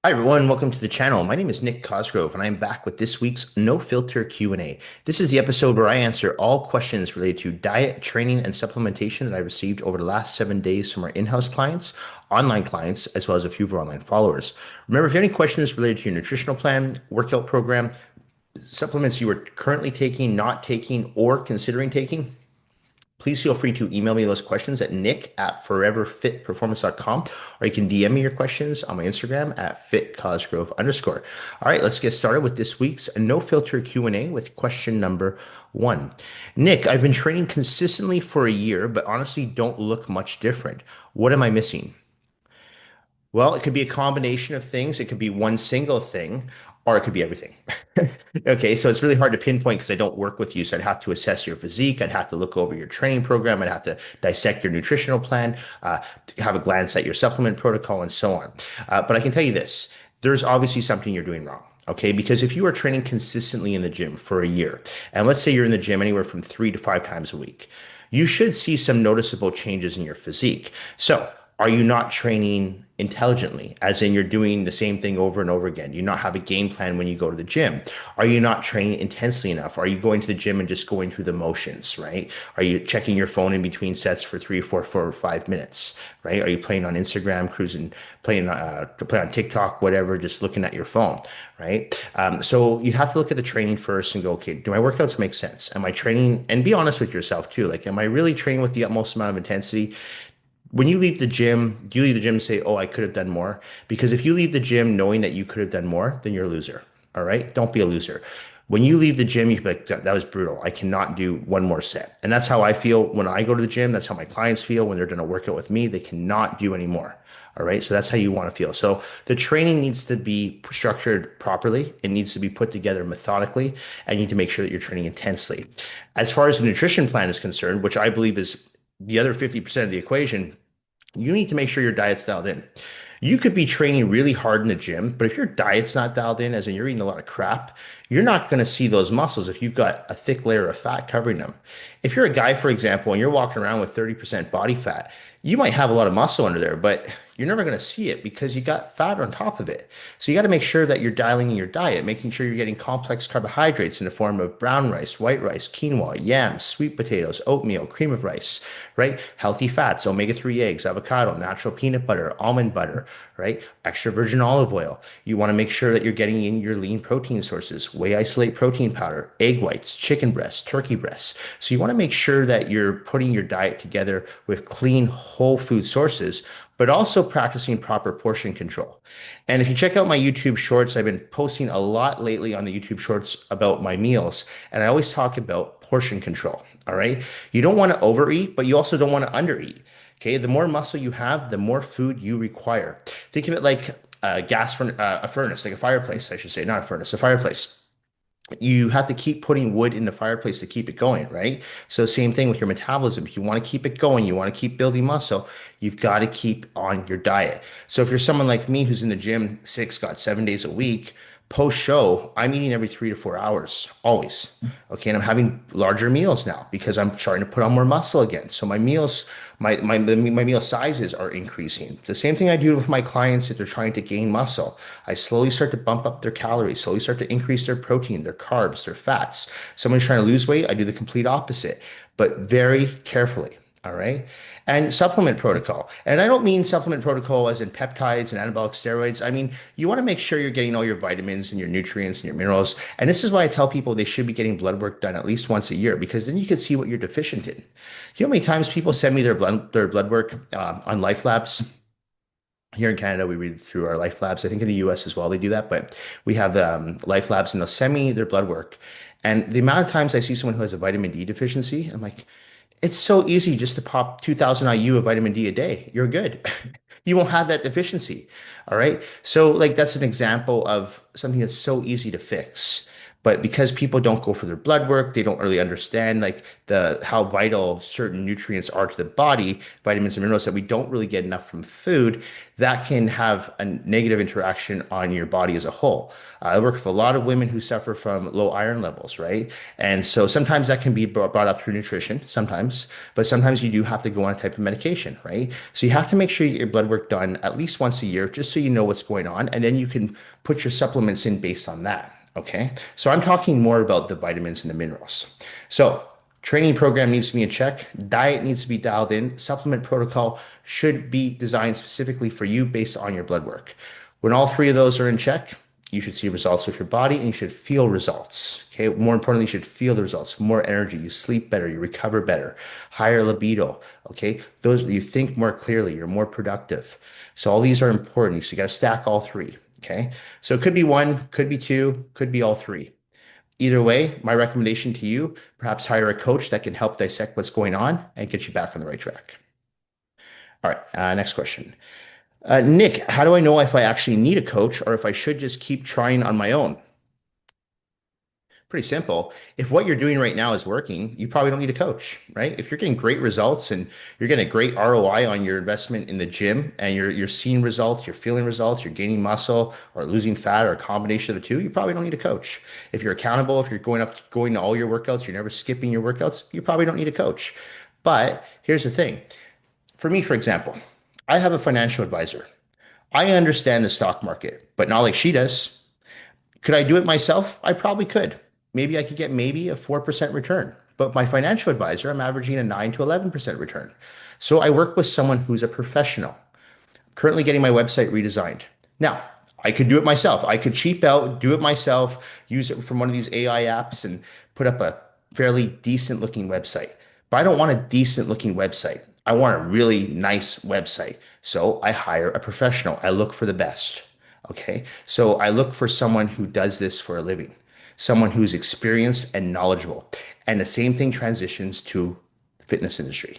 Hi everyone, welcome to the channel. My name is Nick Cosgrove and I am back with this week's No Filter Q&A. This is the episode where I answer all questions related to diet, training, and supplementation that I received over the last 7 days from our in-house clients, online clients, as well as a few of our online followers. Remember, if you have any questions related to your nutritional plan, workout program, supplements you are currently taking, not taking, or considering taking, please feel free to email me those questions at nick@foreverfitperformance.com, or you can DM me your questions on my Instagram at fitcosgrove_. All right, let's get started with this week's no filter Q&A with question number one. Nick, I've been training consistently for a year, but honestly don't look much different. What am I missing? Well, it could be a combination of things. It could be one single thing, or it could be everything. Okay, so it's really hard to pinpoint because I don't work with you. So I'd have to assess your physique. I'd have to look over your training program. I'd have to dissect your nutritional plan, have a glance at your supplement protocol, and so on. But I can tell you this, there's obviously something you're doing wrong. Okay, because if you are training consistently in the gym for a year, and let's say you're in the gym anywhere from 3 to 5 times a week, you should see some noticeable changes in your physique. So, are you not training intelligently, as in you're doing the same thing over and over again? Do you not have a game plan when you go to the gym? Are you not training intensely enough? Are you going to the gym and just going through the motions, right? Are you checking your phone in between sets for 3 or 4 or 5 minutes, right? Are you playing on Instagram, cruising, play on TikTok, whatever, just looking at your phone, right? So you have to look at the training first and go, okay, do my workouts make sense? Am I training? And be honest with yourself too. Like, am I really training with the utmost amount of intensity? When you leave the gym, do you leave the gym and say, "Oh, I could have done more"? Because if you leave the gym knowing that you could have done more, then you're a loser. All right? Don't be a loser. When you leave the gym, you can be like, that was brutal. I cannot do one more set. And that's how I feel when I go to the gym. That's how my clients feel when they're doing a workout with me. They cannot do any more. All right. So that's how you want to feel. So the training needs to be structured properly. It needs to be put together methodically, and you need to make sure that you're training intensely. As far as the nutrition plan is concerned, which I believe is the other 50% of the equation, you need to make sure your diet's dialed in. You could be training really hard in the gym, but if your diet's not dialed in, as in you're eating a lot of crap, you're not going to see those muscles if you've got a thick layer of fat covering them. If you're a guy, for example, and you're walking around with 30% body fat, you might have a lot of muscle under there, but you're never going to see it because you got fat on top of it. So you got to make sure that you're dialing in your diet, making sure you're getting complex carbohydrates in the form of brown rice, white rice, quinoa, yams, sweet potatoes, oatmeal, cream of rice, right? Healthy fats, omega-3 eggs, avocado, natural peanut butter, almond butter, right? Extra virgin olive oil. You want to make sure that you're getting in your lean protein sources, whey isolate protein powder, egg whites, chicken breasts, turkey breasts. So you want to make sure that you're putting your diet together with clean, whole food sources, but also practicing proper portion control. And if you check out my YouTube shorts, I've been posting a lot lately on the YouTube shorts about my meals, and I always talk about portion control. All right. You don't want to overeat, but you also don't want to undereat. Okay. The more muscle you have, the more food you require. Think of it like a furnace, like a fireplace, I should say, not a furnace, a fireplace. You have to keep putting wood in the fireplace to keep it going, right? So same thing with your metabolism. If you want to keep it going, you want to keep building muscle, you've got to keep on your diet. So if you're someone like me who's in the gym 7 days a week, post show, I'm eating every 3 to 4 hours, always. Okay, and I'm having larger meals now because I'm trying to put on more muscle again. So my meals, my meal sizes are increasing. It's the same thing I do with my clients if they're trying to gain muscle. I slowly start to bump up their calories, slowly start to increase their protein, their carbs, their fats. Someone's trying to lose weight, I do the complete opposite, but very carefully. All right. And supplement protocol. And I don't mean supplement protocol as in peptides and anabolic steroids. I mean, you want to make sure you're getting all your vitamins and your nutrients and your minerals. And this is why I tell people they should be getting blood work done at least once a year, because then you can see what you're deficient in. Do you know how many times people send me their blood work on Life Labs? Here in Canada, we read through our Life Labs. I think in the US as well, they do that, but we have Life Labs and they'll send me their blood work. And the amount of times I see someone who has a vitamin D deficiency, I'm like, it's so easy just to pop 2000 IU of vitamin D a day. You're good. You won't have that deficiency. All right. So, like, that's an example of something that's so easy to fix. But because people don't go for their blood work, they don't really understand like the how vital certain nutrients are to the body, vitamins and minerals that we don't really get enough from food, that can have a negative interaction on your body as a whole. I work with a lot of women who suffer from low iron levels, right? And so sometimes that can be brought up through nutrition, sometimes, but sometimes you do have to go on a type of medication, right? So you have to make sure you get your blood work done at least once a year, just so you know what's going on, and then you can put your supplements in based on that. Okay. So I'm talking more about the vitamins and the minerals. So training program needs to be in check. Diet needs to be dialed in. Supplement protocol should be designed specifically for you based on your blood work. When all three of those are in check, you should see results with your body and you should feel results. Okay. More importantly, you should feel the results, more energy, you sleep better, you recover better, higher libido. Okay. Those, you think more clearly, you're more productive. So all these are important. So you got to stack all three. Okay. So it could be one, could be two, could be all three. Either way, my recommendation to you, perhaps hire a coach that can help dissect what's going on and get you back on the right track. All right. Next question. Nick, how do I know if I actually need a coach or if I should just keep trying on my own? Pretty simple. If what you're doing right now is working, you probably don't need a coach, right? If you're getting great results and you're getting a great ROI on your investment in the gym and you're seeing results, you're feeling results, you're gaining muscle or losing fat or a combination of the two, you probably don't need a coach. If you're accountable, if you're going to all your workouts, you're never skipping your workouts, you probably don't need a coach. But here's the thing. For me, for example, I have a financial advisor. I understand the stock market, but not like she does. Could I do it myself? I probably could. Maybe I could get maybe a 4% return. But my financial advisor, I'm averaging a 9 to 11% return. So I work with someone who's a professional, currently getting my website redesigned. Now, I could do it myself. I could cheap out, do it myself, use it from one of these AI apps and put up a fairly decent looking website. But I don't want a decent looking website. I want a really nice website. So I hire a professional. I look for the best. Okay. So I look for someone who does this for a living, someone who's experienced and knowledgeable. And the same thing transitions to the fitness industry.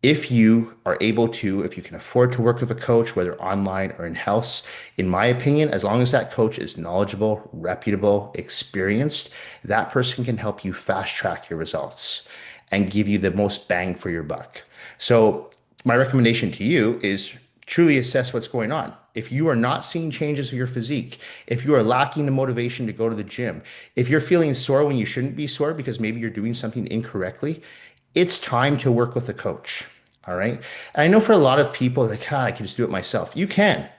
If you are able to, if you can afford to work with a coach, whether online or in house, in my opinion, as long as that coach is knowledgeable, reputable, experienced, that person can help you fast track your results and give you the most bang for your buck. So, my recommendation to you is truly assess what's going on. If you are not seeing changes of your physique, if you are lacking the motivation to go to the gym, if you're feeling sore when you shouldn't be sore because maybe you're doing something incorrectly, it's time to work with a coach. All right. And I know for a lot of people, like, I can just do it myself. You can.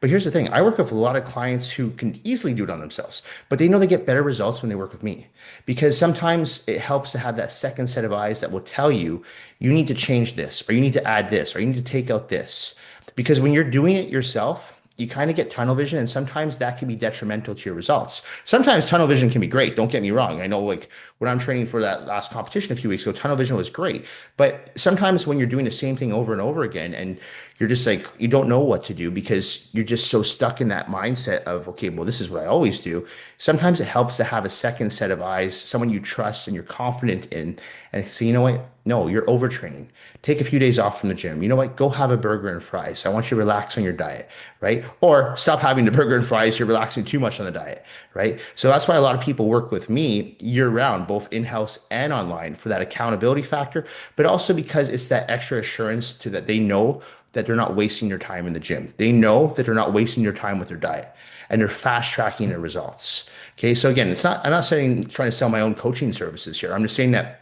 But here's the thing, I work with a lot of clients who can easily do it on themselves, but they know they get better results when they work with me because sometimes it helps to have that second set of eyes that will tell you, you need to change this, or you need to add this, or you need to take out this. Because when you're doing it yourself, you kind of get tunnel vision, and sometimes that can be detrimental to your results. Sometimes tunnel vision can be great. Don't get me wrong. I know, like when I'm training for that last competition a few weeks ago, tunnel vision was great. But sometimes when you're doing the same thing over and over again, and you're just like, you don't know what to do because you're just so stuck in that mindset of, okay, well, this is what I always do. Sometimes it helps to have a second set of eyes, someone you trust and you're confident in, and say, you know what? No, you're overtraining. Take a few days off from the gym. You know what? Go have a burger and fries. I want you to relax on your diet, right? Or stop having the burger and fries. You're relaxing too much on the diet, right? So that's why a lot of people work with me year round, both in-house and online, for that accountability factor, but also because it's that extra assurance to that they know that they're not wasting their time in the gym. They know that they're not wasting their time with their diet and they're fast tracking their results. Okay. So again, I'm not saying trying to sell my own coaching services here. I'm just saying that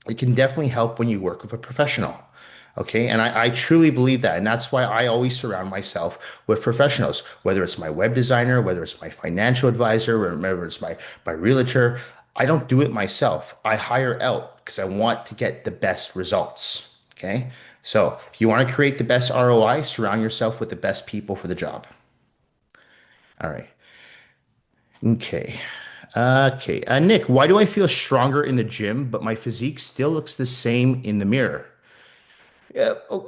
it can definitely help when you work with a professional. Okay. And I truly believe that. And that's why I always surround myself with professionals, whether it's my web designer, whether it's my financial advisor, or whether it's my realtor. I don't do it myself. I hire out because I want to get the best results. Okay. So if you want to create the best ROI, surround yourself with the best people for the job. All right. Okay. Okay. Nick, why do I feel stronger in the gym, but my physique still looks the same in the mirror?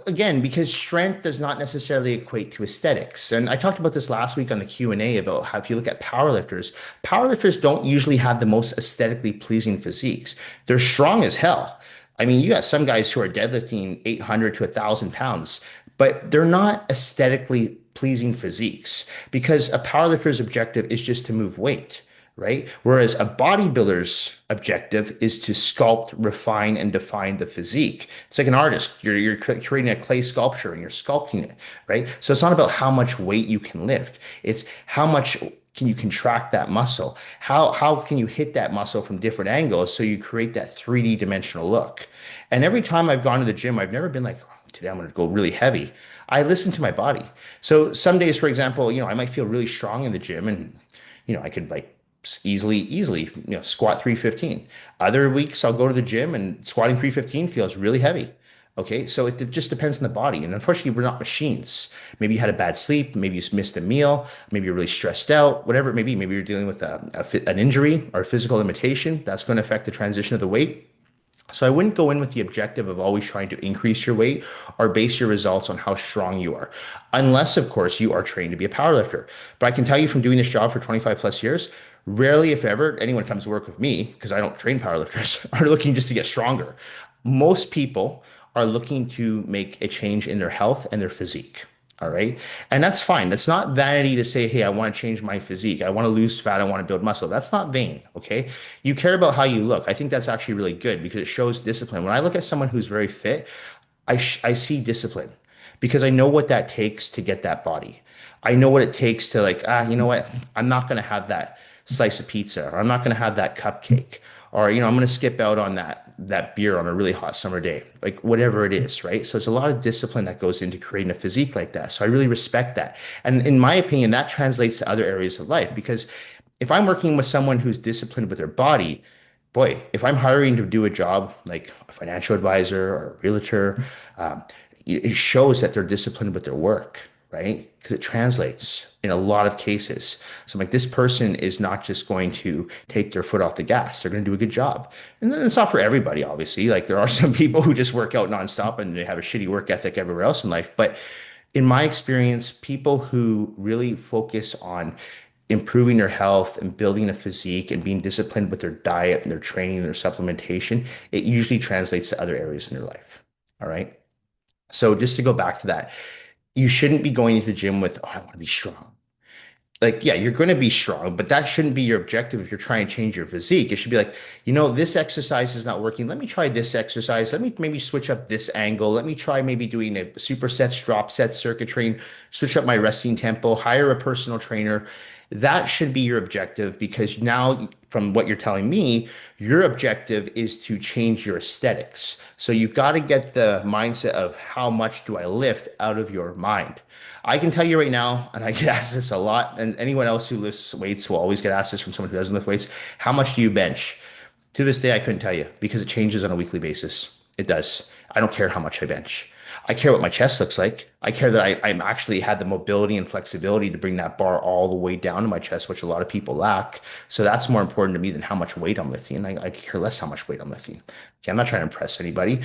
Again, because strength does not necessarily equate to aesthetics. And I talked about this last week on the Q&A about how if you look at powerlifters, powerlifters don't usually have the most aesthetically pleasing physiques. They're strong as hell. I mean, you got some guys who are deadlifting 800 to 1,000 pounds, but they're not aesthetically pleasing physiques because a powerlifter's objective is just to move weight. right? Whereas a bodybuilder's objective is to sculpt, refine, and define the physique. It's like an artist. You're creating a clay sculpture and you're sculpting it, right? So it's not about how much weight you can lift. It's how much can you contract that muscle? How can you hit that muscle from different angles so you create that 3D dimensional look? And every time I've gone to the gym, I've never been like, "Oh, today I'm going to go really heavy." I listen to my body. So some days, for example, I might feel really strong in the gym and I could like easily, squat 315. Other weeks I'll go to the gym and squatting 315 feels really heavy. Okay, so it just depends on the body. And unfortunately, we're not machines. Maybe you had a bad sleep, maybe you missed a meal, maybe you're really stressed out, whatever it may be. Maybe you're dealing with an injury or a physical limitation that's going to affect the transition of the weight. So I wouldn't go in with the objective of always trying to increase your weight or base your results on how strong you are, unless, of course, you are trained to be a powerlifter. But I can tell you from doing this job for 25 plus years, rarely, if ever, anyone comes to work with me, because I don't train powerlifters, are looking just to get stronger. Most people are looking to make a change in their health and their physique. All right. And that's fine. That's not vanity to say, hey, I want to change my physique. I want to lose fat. I want to build muscle. That's not vain. Okay. You care about how you look. I think that's actually really good because it shows discipline. When I look at someone who's very fit, I see discipline because I know what that takes to get that body. I know what it takes to like, you know what? I'm not going to have that slice of pizza or I'm not going to have that cupcake or, I'm going to skip out on that beer on a really hot summer day, like whatever it is, right? So it's a lot of discipline that goes into creating a physique like that. So I really respect that. And in my opinion, that translates to other areas of life because if I'm working with someone who's disciplined with their body, boy, if I'm hiring to do a job like a financial advisor or a realtor, um, it shows that they're disciplined with their work, right? Because it translates in a lot of cases. So I'm like, this person is not just going to take their foot off the gas. They're going to do a good job. And then it's not for everybody, obviously. Like there are some people who just work out nonstop and they have a shitty work ethic everywhere else in life. But in my experience, people who really focus on improving their health and building a physique and being disciplined with their diet and their training and their supplementation, it usually translates to other areas in their life. All right. So just to go back to that, you shouldn't be going to the gym with, oh, I want to be strong. Like, yeah, you're going to be strong, but that shouldn't be your objective if you're trying to change your physique. It should be like, this exercise is not working. Let me try this exercise. Let me maybe switch up this angle. Let me try maybe doing a supersets, drop sets, circuit train, switch up my resting tempo, hire a personal trainer. That should be your objective because now, from what you're telling me, your objective is to change your aesthetics. So you've got to get the mindset of how much do I lift out of your mind. I can tell you right now, and I get asked this a lot, and anyone else who lifts weights will always get asked this from someone who doesn't lift weights. How much do you bench? To this day, I couldn't tell you because it changes on a weekly basis. It does. I don't care how much I bench. I care what my chest looks like. I care that I'm actually had the mobility and flexibility to bring that bar all the way down to my chest, which a lot of people lack. So that's more important to me than how much weight I'm lifting. I care less how much weight I'm lifting. Okay, I'm not trying to impress anybody.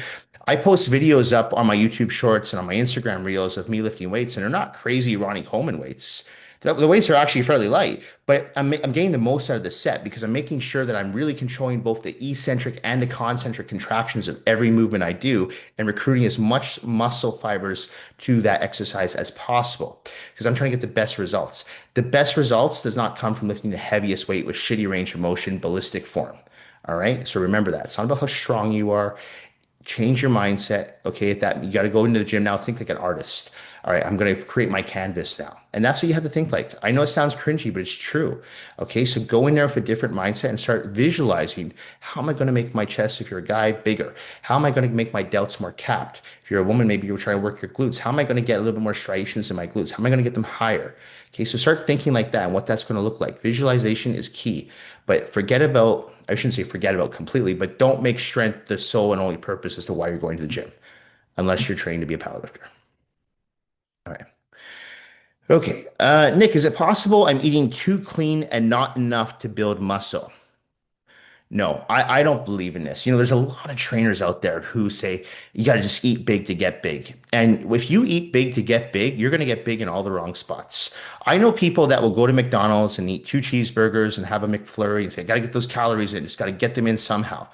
I post videos up on my YouTube shorts and on my Instagram reels of me lifting weights, and they're not crazy Ronnie Coleman weights. The weights are actually fairly light, but I'm getting the most out of the set because I'm making sure that I'm really controlling both the eccentric and the concentric contractions of every movement I do and recruiting as much muscle fibers to that exercise as possible because I'm trying to get the best results. The best results does not come from lifting the heaviest weight with shitty range of motion, ballistic form. All right. So remember that. It's not about how strong you are. Change your mindset. Okay. If that you got to go into the gym now, think like an artist. All right, I'm going to create my canvas now. And that's what you have to think like. I know it sounds cringy, but it's true. Okay, so go in there with a different mindset and start visualizing how am I going to make my chest, if you're a guy, bigger? How am I going to make my delts more capped? If you're a woman, maybe you're trying to work your glutes. How am I going to get a little bit more striations in my glutes? How am I going to get them higher? Okay, so start thinking like that and what that's going to look like. Visualization is key, but I shouldn't say forget about completely, but don't make strength the sole and only purpose as to why you're going to the gym, unless you're trained to be a powerlifter. All right. Okay. Nick, is it possible I'm eating too clean and not enough to build muscle? No, I don't believe in this. There's a lot of trainers out there who say you got to just eat big to get big. And if you eat big to get big, you're going to get big in all the wrong spots. I know people that will go to McDonald's and eat two cheeseburgers and have a McFlurry and say, got to get those calories in, just got to get them in somehow.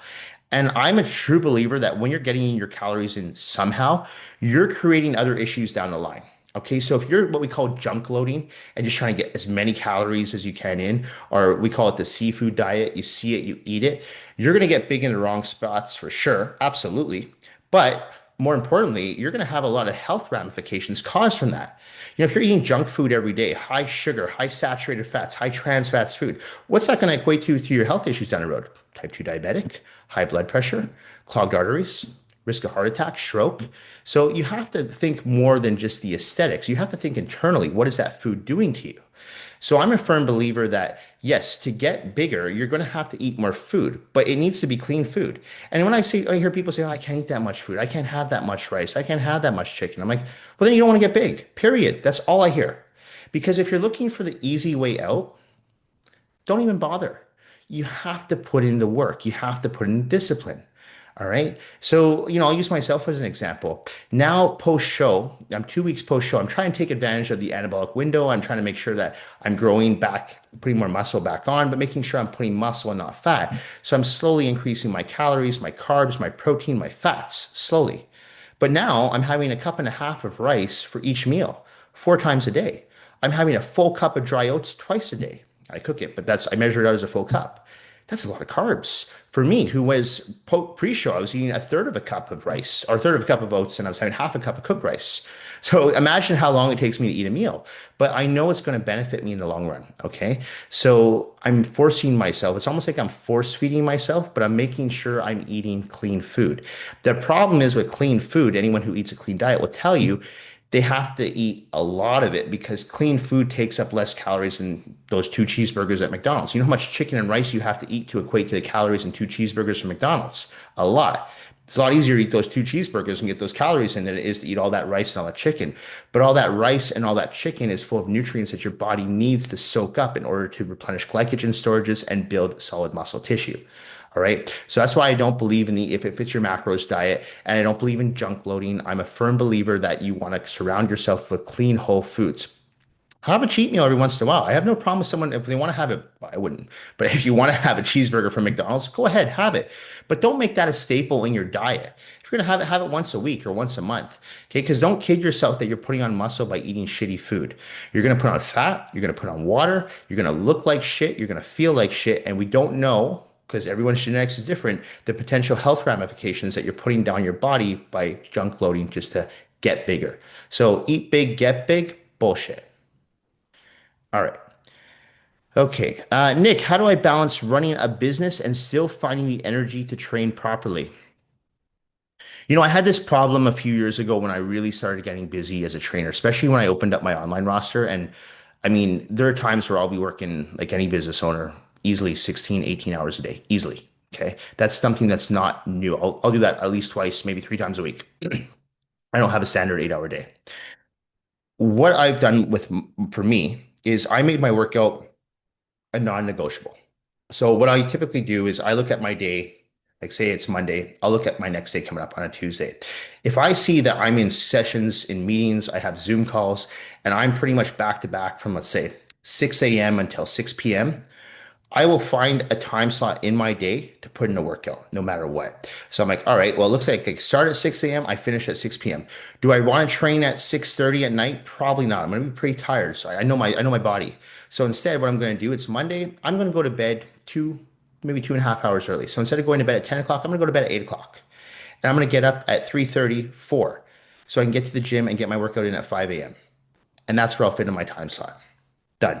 And I'm a true believer that when you're getting your calories in somehow, you're creating other issues down the line. Okay, so if you're what we call junk loading and just trying to get as many calories as you can in, or we call it the seafood diet, you see it, you eat it, you're going to get big in the wrong spots for sure. Absolutely. But more importantly, you're going to have a lot of health ramifications caused from that. If you're eating junk food every day, high sugar, high saturated fats, high trans fats food, what's that going to equate to your health issues down the road? Type 2 diabetic, high blood pressure, clogged arteries, risk of heart attack, stroke. So you have to think more than just the aesthetics. You have to think internally, what is that food doing to you? So I'm a firm believer that yes, to get bigger, you're going to have to eat more food, but it needs to be clean food. And when I hear people say, oh, I can't eat that much food. I can't have that much rice. I can't have that much chicken. I'm like, well, then you don't want to get big, period. That's all I hear. Because if you're looking for the easy way out, don't even bother. You have to put in the work. You have to put in discipline. All right. So, I'll use myself as an example. Now, post show, I'm 2 weeks post show. I'm trying to take advantage of the anabolic window. I'm trying to make sure that I'm growing back, putting more muscle back on, but making sure I'm putting muscle and not fat. So I'm slowly increasing my calories, my carbs, my protein, my fats, slowly. But now I'm having a cup and a half of rice for each meal, 4 times a day. I'm having a full cup of dry oats twice a day. I cook it, but I measure it out as a full cup. That's a lot of carbs. For me, who was pre-show, I was eating a third of a cup of rice or a third of a cup of oats, and I was having half a cup of cooked rice. So imagine how long it takes me to eat a meal. But I know it's going to benefit me in the long run. Okay. So I'm forcing myself. It's almost like I'm force feeding myself, but I'm making sure I'm eating clean food. The problem is with clean food, anyone who eats a clean diet will tell you they have to eat a lot of it because clean food takes up less calories than those 2 cheeseburgers at McDonald's. You know how much chicken and rice you have to eat to equate to the calories in 2 cheeseburgers from McDonald's? A lot. It's a lot easier to eat those 2 cheeseburgers and get those calories in than it is to eat all that rice and all that chicken. But all that rice and all that chicken is full of nutrients that your body needs to soak up in order to replenish glycogen storages and build solid muscle tissue. All right. So that's why I don't believe in the if it fits your macros diet, and I don't believe in junk loading. I'm a firm believer that you want to surround yourself with clean, whole foods. Have a cheat meal every once in a while. I have no problem with someone if they want to have it. I wouldn't. But if you want to have a cheeseburger from McDonald's, go ahead, have it. But don't make that a staple in your diet. If you're gonna have it once a week or once a month. Okay, because don't kid yourself that you're putting on muscle by eating shitty food. You're gonna put on fat, you're gonna put on water, you're gonna look like shit, you're gonna feel like shit, and we don't know. Because everyone's genetics is different, the potential health ramifications that you're putting down your body by junk loading just to get bigger. So eat big, get big, bullshit. All right. Okay. Nick, how do I balance running a business and still finding the energy to train properly? I had this problem a few years ago when I really started getting busy as a trainer, especially when I opened up my online roster. And I mean, there are times where I'll be working like any business owner, easily 16, 18 hours a day, easily. Okay. That's something that's not new. I'll do that at least twice, maybe 3 times a week. I don't have a standard 8 hour day. What I've done for me is I made my workout a non-negotiable. So what I typically do is I look at my day, like say it's Monday, I'll look at my next day coming up on a Tuesday. If I see that I'm in sessions, in meetings, I have Zoom calls, and I'm pretty much back to back from let's say 6 a.m. until 6 p.m., I will find a time slot in my day to put in a workout, no matter what. So I'm like, all right, well, it looks like I start at 6 a.m., I finish at 6 p.m. Do I want to train at 6:30 at night? Probably not. I'm gonna be pretty tired. So I know my body. So instead, what I'm gonna do, it's Monday, I'm gonna go to bed maybe 2.5 hours early. So instead of going to bed at 10 o'clock, I'm gonna go to bed at 8 o'clock. And I'm gonna get up at 3:30, 4. So I can get to the gym and get my workout in at 5 a.m. And that's where I'll fit in my time slot. Done.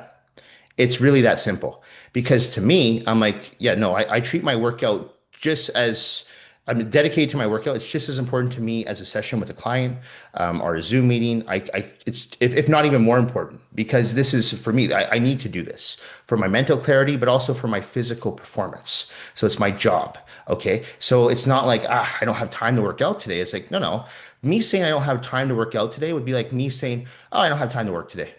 It's really that simple. Because to me, I'm like, yeah, no, I treat my workout just as I'm dedicated to my workout. It's just as important to me as a session with a client or a Zoom meeting. It's if not even more important because this is for me. I need to do this for my mental clarity, but also for my physical performance. So it's my job. Okay, so it's not like I don't have time to work out today. It's like no. Me saying I don't have time to work out today would be like me saying, oh, I don't have time to work today.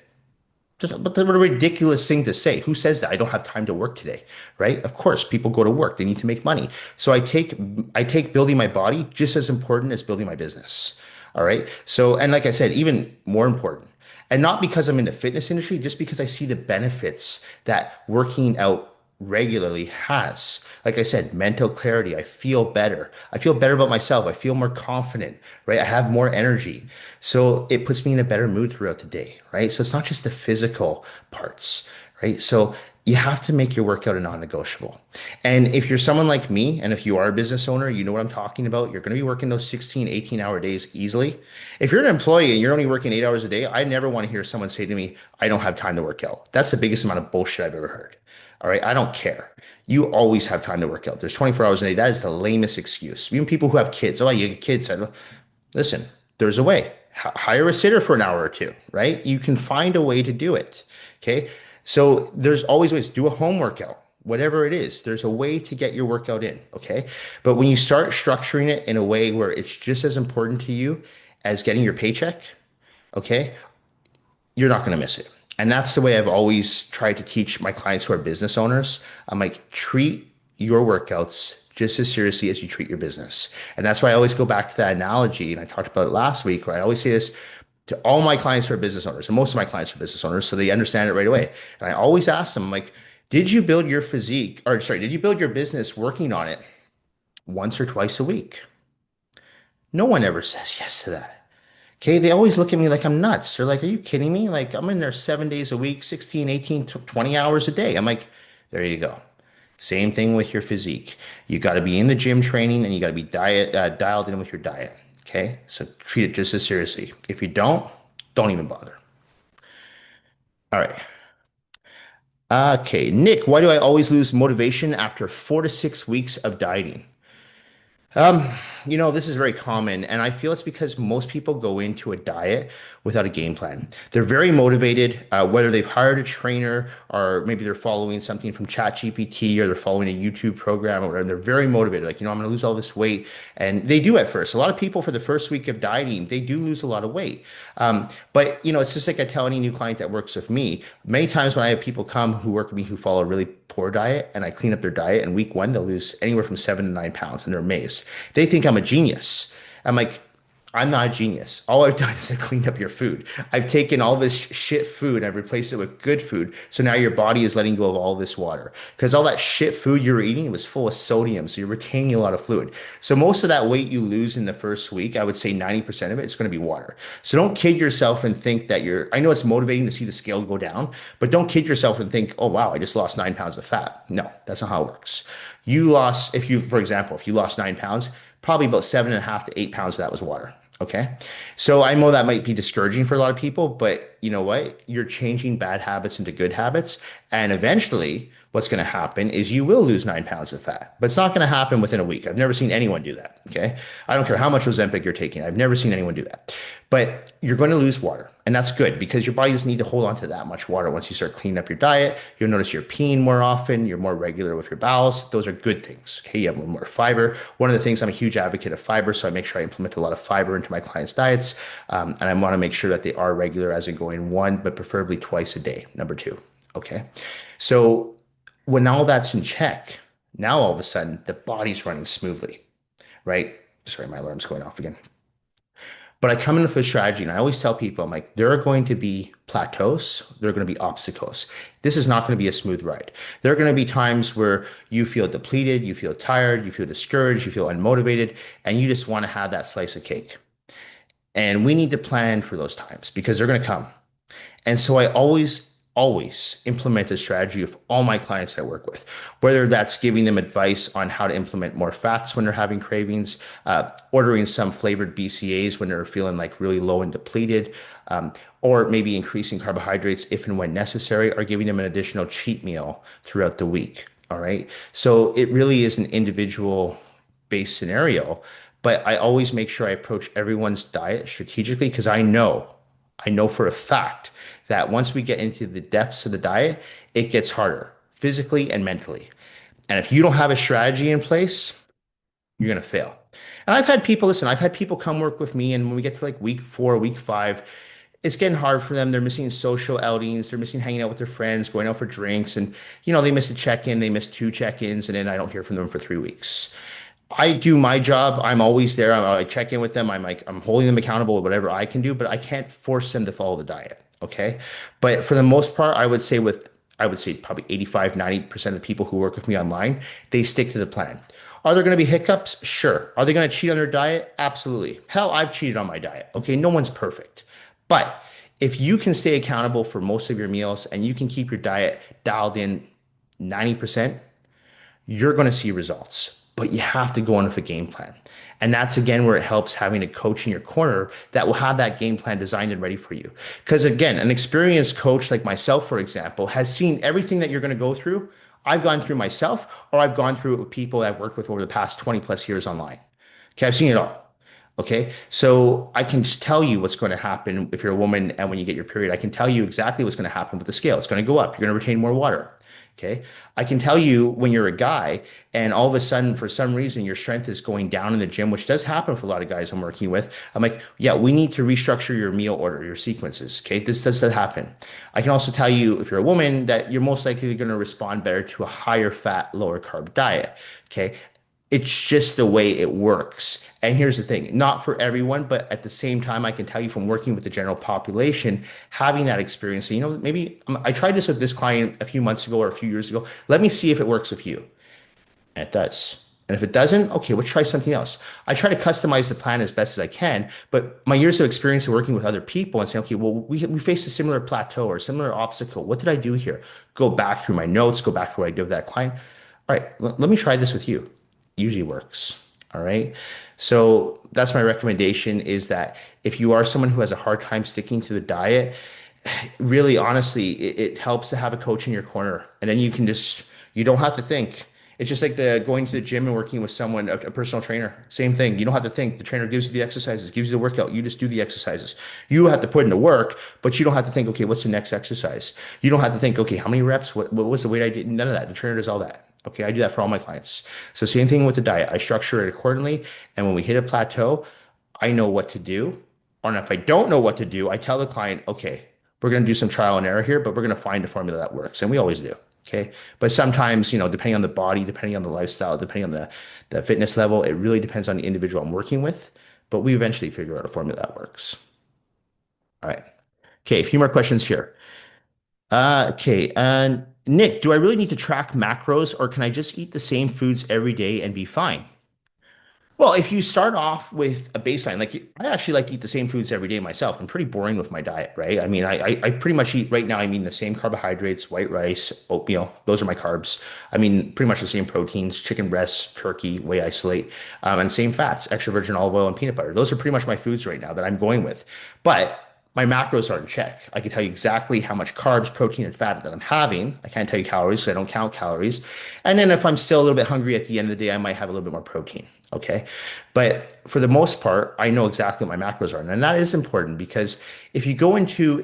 But what a ridiculous thing to say. Who says that? I don't have time to work today, right? Of course, people go to work. They need to make money. So I take building my body just as important as building my business. All right. So, and like I said, even more important. And not because I'm in the fitness industry, just because I see the benefits that working out regularly has, like I said, mental clarity. I feel better. I feel better about myself. I feel more confident, right? I have more energy. So it puts me in a better mood throughout the day, right? So it's not just the physical parts, right? So you have to make your workout a non-negotiable. And if you're someone like me, and if you are a business owner, you know what I'm talking about. You're going to be working those 16, 18-hour days easily. If you're an employee and you're only working 8 hours a day, I never want to hear someone say to me, I don't have time to work out. That's the biggest amount of bullshit I've ever heard. All right. I don't care. You always have time to work out. There's 24 hours a day. That is the lamest excuse. Even people who have kids. Oh, you get kids. Listen, there's a way. Hire a sitter for an hour or two, right? You can find a way to do it. Okay. So there's always ways. Do a home workout, whatever it is. There's a way to get your workout in. Okay. But when you start structuring it in a way where it's just as important to you as getting your paycheck, okay, you're not going to miss it. And that's the way I've always tried to teach my clients who are business owners. I'm like, treat your workouts just as seriously as you treat your business. And that's why I always go back to that analogy. And I talked about it last week, where I always say this to all my clients who are business owners. And most of my clients are business owners, so they understand it right away. And I always ask them, like, did you build your physique, or sorry, did you build your business working on it once or twice a week? No one ever says yes to that. Okay, they always look at me like I'm nuts. They're like, are you kidding me? Like, I'm in there 7 days a week, 16, 18, 20 hours a day. I'm like, there you go. Same thing with your physique. You got to be in the gym training and you got to be dialed in with your diet. Okay, so treat it just as seriously. If you don't even bother. All right. Okay, Nick, why do I always lose motivation after 4 to 6 weeks of dieting? Um, this is very common, and I feel it's because most people go into a diet without a game plan. They're very motivated, whether they've hired a trainer or maybe they're following something from ChatGPT or they're following a YouTube program or whatever. And they're very motivated, like, I'm going to lose all this weight. And they do at first. A lot of people for the first week of dieting, they do lose a lot of weight. But it's just like I tell any new client that works with me. Many times when I have people come who work with me who follow a really poor diet and I clean up their diet, in week one, they'll lose anywhere from 7 to 9 pounds and they're amazed. They think I'm a genius. I'm like, I'm not a genius. All I've done is I cleaned up your food. I've taken all this shit food and I've replaced it with good food. So now your body is letting go of all this water because all that shit food you were eating was full of sodium. So you're retaining a lot of fluid. So most of that weight you lose in the first week, I would say 90% of it is going to be water. So don't kid yourself and think that I know it's motivating to see the scale go down, but don't kid yourself and think, oh, wow, I just lost 9 pounds of fat. No, that's not how it works. For example, if you lost 9 pounds, probably about 7.5 to 8 pounds of that was water. Okay. So I know that might be discouraging for a lot of people, but you know what? You're changing bad habits into good habits. And eventually, what's going to happen is you will lose 9 pounds of fat, but it's not going to happen within a week. I've never seen anyone do that. Okay. I don't care how much Ozempic you're taking. I've never seen anyone do that. But you're going to lose water. And that's good because your body doesn't need to hold on to that much water. Once you start cleaning up your diet, you'll notice you're peeing more often. You're more regular with your bowels. Those are good things. Okay. You have more fiber. One of the things, I'm a huge advocate of fiber. So I make sure I implement a lot of fiber into my clients' diets. And I want to make sure that they are regular, as in going one, but preferably twice a day. Number two. Okay. So when all that's in check, now all of a sudden the body's running smoothly, right? Sorry, my alarm's going off again. But I come in with a strategy and I always tell people, I'm like, there are going to be plateaus, there are going to be obstacles. This is not going to be a smooth ride. There are going to be times where you feel depleted, you feel tired, you feel discouraged, you feel unmotivated, and you just want to have that slice of cake. And we need to plan for those times because they're going to come. And so I always implement a strategy of all my clients I work with, whether that's giving them advice on how to implement more fats when they're having cravings, ordering some flavored BCAAs when they're feeling like really low and depleted, or maybe increasing carbohydrates if and when necessary, or giving them an additional cheat meal throughout the week. All right. So it really is an individual based scenario, but I always make sure I approach everyone's diet strategically because I know for a fact that once we get into the depths of the diet, it gets harder physically and mentally. And if you don't have a strategy in place, you're going to fail. And I've had people come work with me, and when we get to like week 4, week 5, it's getting hard for them. They're missing social outings, they're missing hanging out with their friends, going out for drinks, and they miss a check-in, they miss 2 check-ins, and then I don't hear from them for 3 weeks. I do my job. I'm always there. I check in with them. I'm holding them accountable with whatever I can do, but I can't force them to follow the diet. Okay. But for the most part, I would say with I would say probably 85, 90% of the people who work with me online, they stick to the plan. Are there going to be hiccups? Sure. Are they going to cheat on their diet? Absolutely. Hell, I've cheated on my diet. Okay, no one's perfect. But if you can stay accountable for most of your meals and you can keep your diet dialed in 90%, you're going to see results, but you have to go on with a game plan. And that's again where it helps having a coach in your corner that will have that game plan designed and ready for you. Because again, an experienced coach like myself, for example, has seen everything that you're going to go through. I've gone through myself, or I've gone through it with people that I've worked with over the past 20 plus years online. Okay, I've seen it all. Okay, so I can tell you what's going to happen if you're a woman and when you get your period. I can tell you exactly what's going to happen with the scale. It's going to go up. You're going to retain more water. Okay, I can tell you when you're a guy and all of a sudden, for some reason, your strength is going down in the gym, which does happen for a lot of guys I'm working with. I'm like, yeah, we need to restructure your meal order, your sequences. Okay, this does happen. I can also tell you if you're a woman that you're most likely going to respond better to a higher fat, lower carb diet. Okay, it's just the way it works. And here's the thing, not for everyone, but at the same time, I can tell you from working with the general population, having that experience, so, maybe I tried this with this client a few months ago or a few years ago. Let me see if it works with you. And it does. And if it doesn't, okay, let's try something else. I try to customize the plan as best as I can, but my years of experience of working with other people and saying, okay, well, we faced a similar plateau or similar obstacle. What did I do here? Go back through my notes, go back to what I did with that client. All right, let me try this with you. Usually works. All right. So that's my recommendation is that if you are someone who has a hard time sticking to the diet, really honestly, it helps to have a coach in your corner. And then you don't have to think. It's just like the going to the gym and working with someone, a personal trainer. Same thing. You don't have to think. The trainer gives you the exercises, gives you the workout. You just do the exercises. You have to put in the work, but you don't have to think, okay, what's the next exercise? You don't have to think, okay, how many reps? What was the weight I did? None of that. The trainer does all that. Okay, I do that for all my clients. So same thing with the diet. I structure it accordingly. And when we hit a plateau, I know what to do. Or if I don't know what to do, I tell the client, okay, we're going to do some trial and error here, but we're going to find a formula that works. And we always do. Okay. But sometimes, depending on the body, depending on the lifestyle, depending on the fitness level, it really depends on the individual I'm working with. But we eventually figure out a formula that works. All right. Okay. A few more questions here. Okay. And Nick, do I really need to track macros or can I just eat the same foods every day and be fine? Well, if you start off with a baseline, like I actually like to eat the same foods every day myself. I'm pretty boring with my diet, right? I mean, I pretty much eat right now. I mean, the same carbohydrates, white rice, oatmeal. Those are my carbs. I mean, pretty much the same proteins, chicken breasts, turkey, whey isolate, and same fats, extra virgin olive oil and peanut butter. Those are pretty much my foods right now that I'm going with. But my macros are in check. I can tell you exactly how much carbs, protein, and fat that I'm having. I can't tell you calories, so I don't count calories. And then if I'm still a little bit hungry at the end of the day, I might have a little bit more protein. Okay. But for the most part, I know exactly what my macros are. And that is important because if you go into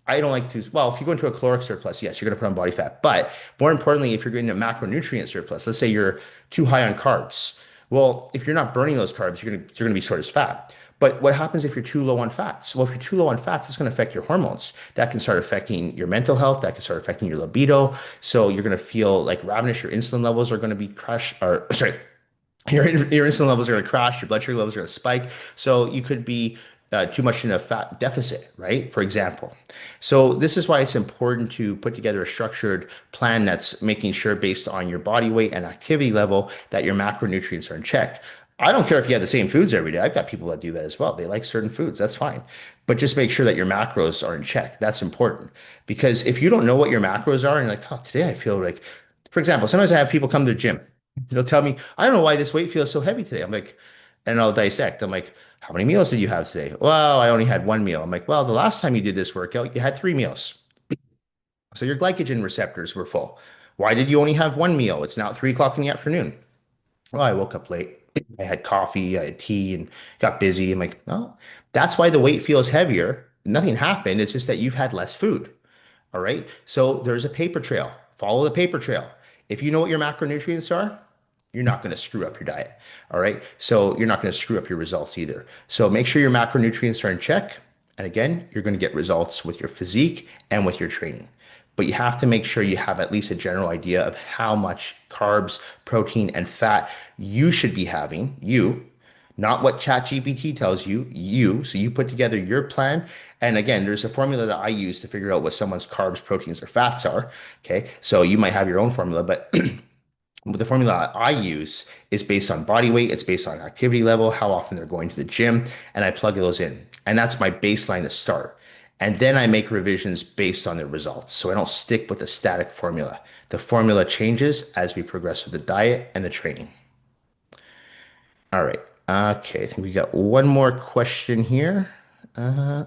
I don't like to, well, if you go into a caloric surplus, yes, you're going to put on body fat. But more importantly, if you're going into a macronutrient surplus, let's say you're too high on carbs. Well, if you're not burning those carbs, you're going to be stored as fat. But what happens if you're too low on fats? Well, if you're too low on fats, it's going to affect your hormones. That can start affecting your mental health. That can start affecting your libido. So you're going to feel like ravenous. Your insulin levels are going to be crushed, or sorry, your insulin levels are going to crash, your blood sugar levels are going to spike. So you could be too much in a fat deficit, right? For example. So this is why it's important to put together a structured plan that's making sure based on your body weight and activity level that your macronutrients are in check. I don't care if you have the same foods every day. I've got people that do that as well. They like certain foods. That's fine. But just make sure that your macros are in check. That's important. Because if you don't know what your macros are and you're like, oh, today I feel like, for example, sometimes I have people come to the gym. They'll tell me, I don't know why this weight feels so heavy today. I'm like, and I'll dissect. I'm like, how many meals did you have today? Well, I only had one meal. I'm like, well, the last time you did this workout, you had three meals. So your glycogen receptors were full. Why did you only have one meal? It's now 3 o'clock in the afternoon. Well, I woke up late. I had coffee, I had tea, and got busy. I'm like, well, that's why the weight feels heavier. Nothing happened. It's just that you've had less food. All right. So there's a paper trail. Follow the paper trail. If you know what your macronutrients are, you're not going to screw up your diet. All right. So you're not going to screw up your results either. So make sure your macronutrients are in check. And again, you're going to get results with your physique and with your training. But you have to make sure you have at least a general idea of how much carbs, protein, and fat you should be having, you, not what ChatGPT tells you. So you put together your plan. And again, there's a formula that I use to figure out what someone's carbs, proteins, or fats are. Okay. So you might have your own formula, but the formula I use is based on body weight, it's based on activity level, how often they're going to the gym, and I plug those in. And that's my baseline to start. And then I make revisions based on the results. So I don't stick with a static formula. The formula changes as we progress with the diet and the training. All right. Okay, I think we got one more question here. Uh,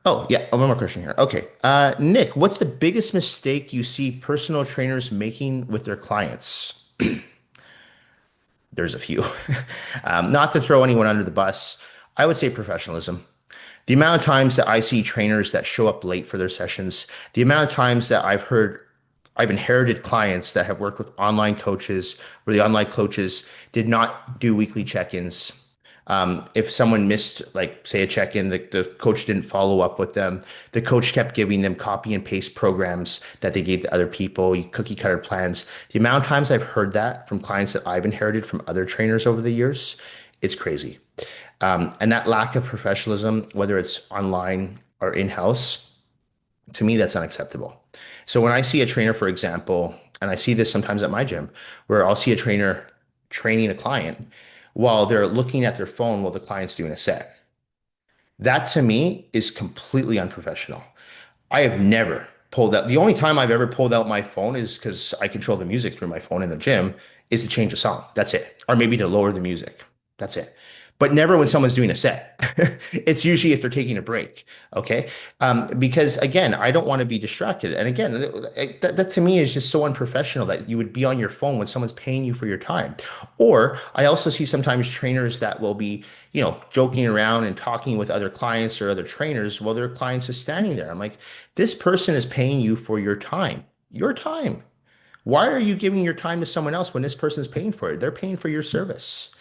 oh, yeah, one more question here. Okay. Nick, what's the biggest mistake you see personal trainers making with their clients? There's a few. Not to throw anyone under the bus, I would say professionalism. The amount of times that I see trainers that show up late for their sessions, the amount of times that I've inherited clients that have worked with online coaches where the online coaches did not do weekly check-ins. If someone missed, like, say, a check-in, the coach didn't follow up with them. The coach kept giving them copy and paste programs that they gave to other people, cookie cutter plans. The amount of times I've heard that from clients that I've inherited from other trainers over the years, it's crazy. And that lack of professionalism, whether it's online or in-house, to me, that's unacceptable. So when I see a trainer, for example, and I see this sometimes at my gym, where I'll see a trainer training a client while they're looking at their phone while the client's doing a set. That to me is completely unprofessional. I have never pulled out. The only time I've ever pulled out my phone is because I control the music through my phone in the gym, is to change a song. That's it. Or maybe to lower the music. That's it. But never when someone's doing a set. It's usually if they're taking a break. Okay. Because again, I don't want to be distracted. And again, that to me is just so unprofessional that you would be on your phone when someone's paying you for your time. Or I also see sometimes trainers that will be, joking around and talking with other clients or other trainers while their clients is standing there. I'm like, this person is paying you for your time. Your time. Why are you giving your time to someone else when this person is paying for it? They're paying for your service.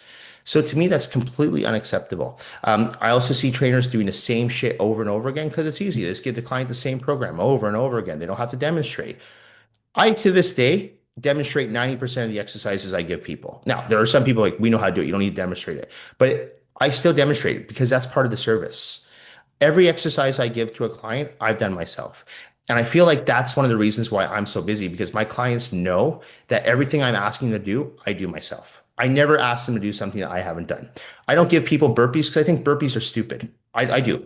So to me, that's completely unacceptable. I also see trainers doing the same shit over and over again because it's easy. They just give the client the same program over and over again. They don't have to demonstrate. I, to this day, demonstrate 90% of the exercises I give people. Now, there are some people like, we know how to do it. You don't need to demonstrate it. But I still demonstrate it because that's part of the service. Every exercise I give to a client, I've done myself. And I feel like that's one of the reasons why I'm so busy because my clients know that everything I'm asking them to do, I do myself. I never ask them to do something that I haven't done. I don't give people burpees because I think burpees are stupid. I do.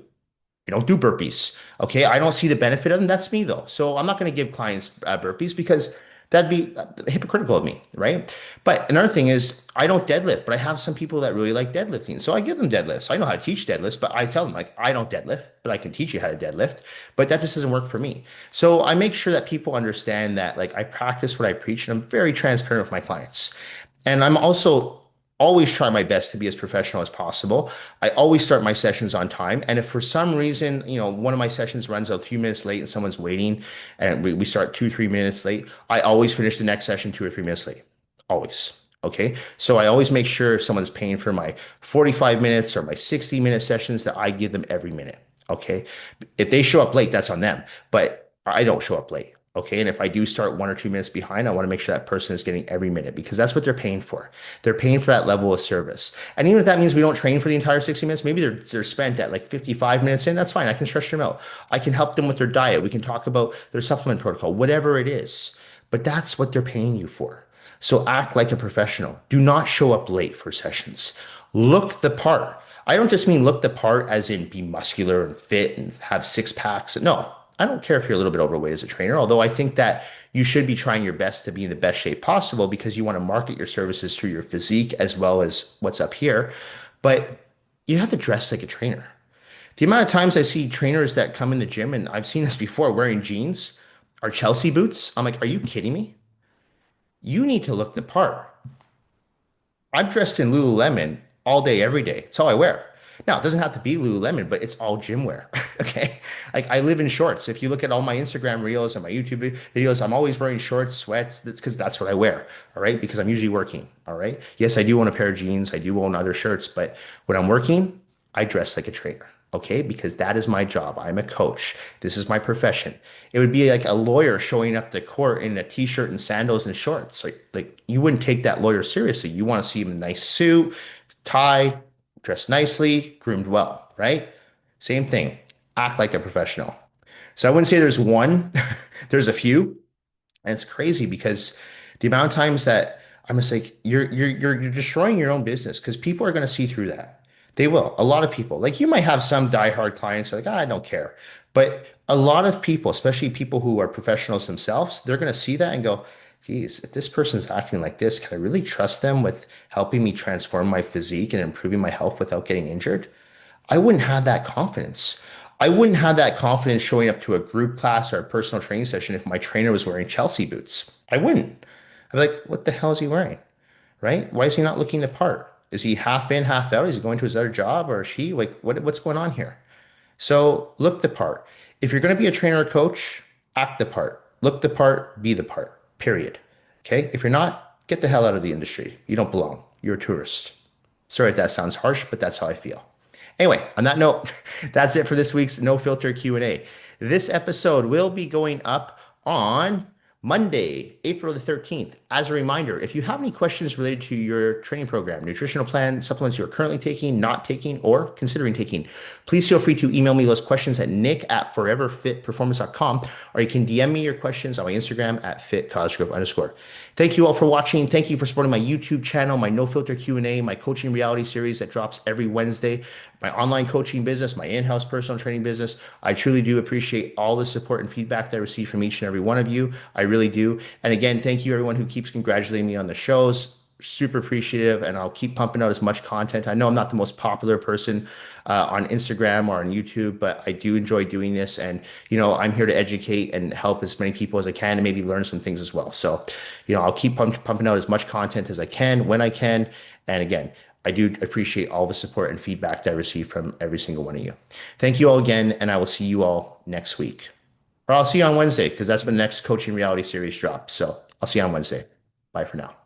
I don't do burpees. Okay. I don't see the benefit of them. That's me though. So I'm not going to give clients burpees because that'd be hypocritical of me. Right. But another thing is I don't deadlift, but I have some people that really like deadlifting. So I give them deadlifts. I know how to teach deadlifts, but I tell them like, I don't deadlift, but I can teach you how to deadlift, but that just doesn't work for me. So I make sure that people understand that like I practice what I preach and I'm very transparent with my clients. And I'm also always try my best to be as professional as possible. I always start my sessions on time. And if for some reason, one of my sessions runs a few minutes late and someone's waiting and we start 2, 3 minutes late, I always finish the next session 2 or 3 minutes late. Always. Okay. So I always make sure if someone's paying for my 45 minutes or my 60-minute sessions that I give them every minute. Okay. If they show up late, that's on them, but I don't show up late. Okay. And if I do start 1 or 2 minutes behind, I want to make sure that person is getting every minute because that's what they're paying for. They're paying for that level of service. And even if that means we don't train for the entire 60 minutes, maybe they're spent at like 55 minutes in, that's fine. I can stretch them out. I can help them with their diet. We can talk about their supplement protocol, whatever it is. But that's what they're paying you for. So act like a professional. Do not show up late for sessions. Look the part. I don't just mean look the part as in be muscular and fit and have six packs. No, I don't care if you're a little bit overweight as a trainer, although I think that you should be trying your best to be in the best shape possible because you want to market your services through your physique as well as what's up here. But you have to dress like a trainer. The amount of times I see trainers that come in the gym, and I've seen this before, wearing jeans or Chelsea boots. I'm like, are you kidding me? You need to look the part. I'm dressed in Lululemon all day, every day. It's all I wear. Now, it doesn't have to be Lululemon, but it's all gym wear. Okay. Like I live in shorts. If you look at all my Instagram reels and my YouTube videos, I'm always wearing shorts, sweats. That's because that's what I wear. All right. Because I'm usually working. All right. Yes, I do own a pair of jeans. I do own other shirts, but when I'm working, I dress like a trainer. Okay, because that is my job. I'm a coach. This is my profession. It would be like a lawyer showing up to court in a t-shirt and sandals and shorts. Like you wouldn't take that lawyer seriously. You want to see him in a nice suit, tie, dressed nicely, groomed well, right? Same thing. Act like a professional. So I wouldn't say there's one, there's a few. And it's crazy because the amount of times that I'm just like, you're destroying your own business because people are going to see through that. They will. A lot of people, like you might have some diehard clients who are like, I don't care. But a lot of people, especially people who are professionals themselves, they're going to see that and go, geez, if this person's acting like this, can I really trust them with helping me transform my physique and improving my health without getting injured? I wouldn't have that confidence. I wouldn't have that confidence showing up to a group class or a personal training session if my trainer was wearing Chelsea boots. I wouldn't. I'd be like, what the hell is he wearing? Right? Why is he not looking the part? Is he half in, half out? Is he going to his other job or is she? Like, what's going on here? So look the part. If you're going to be a trainer or coach, act the part. Look the part, be the part. Period. Okay? If you're not, get the hell out of the industry. You don't belong. You're a tourist. Sorry if that sounds harsh, but that's how I feel. Anyway, on that note, that's it for this week's No Filter Q&A. This episode will be going up on Monday, April the 13th. As a reminder, if you have any questions related to your training program, nutritional plan, supplements you're currently taking, not taking, or considering taking, please feel free to email me those questions at nick@foreverfitperformance.com, or you can DM me your questions on my Instagram at @fitcosgrove_. Thank you all for watching. Thank you for supporting my YouTube channel, my No Filter Q&A, my coaching reality series that drops every Wednesday, my online coaching business, my in-house personal training business. I truly do appreciate all the support and feedback that I receive from each and every one of you. I really do. And again, thank you everyone who keeps congratulating me on the shows. Super appreciative, and I'll keep pumping out as much content. I know I'm not the most popular person on Instagram or on YouTube, but I do enjoy doing this. And, I'm here to educate and help as many people as I can and maybe learn some things as well. So, I'll keep pumping out as much content as I can when I can. And again, I do appreciate all the support and feedback that I receive from every single one of you. Thank you all again, and I will see you all next week. Or I'll see you on Wednesday because that's when the next coaching reality series drops. So I'll see you on Wednesday. Bye for now.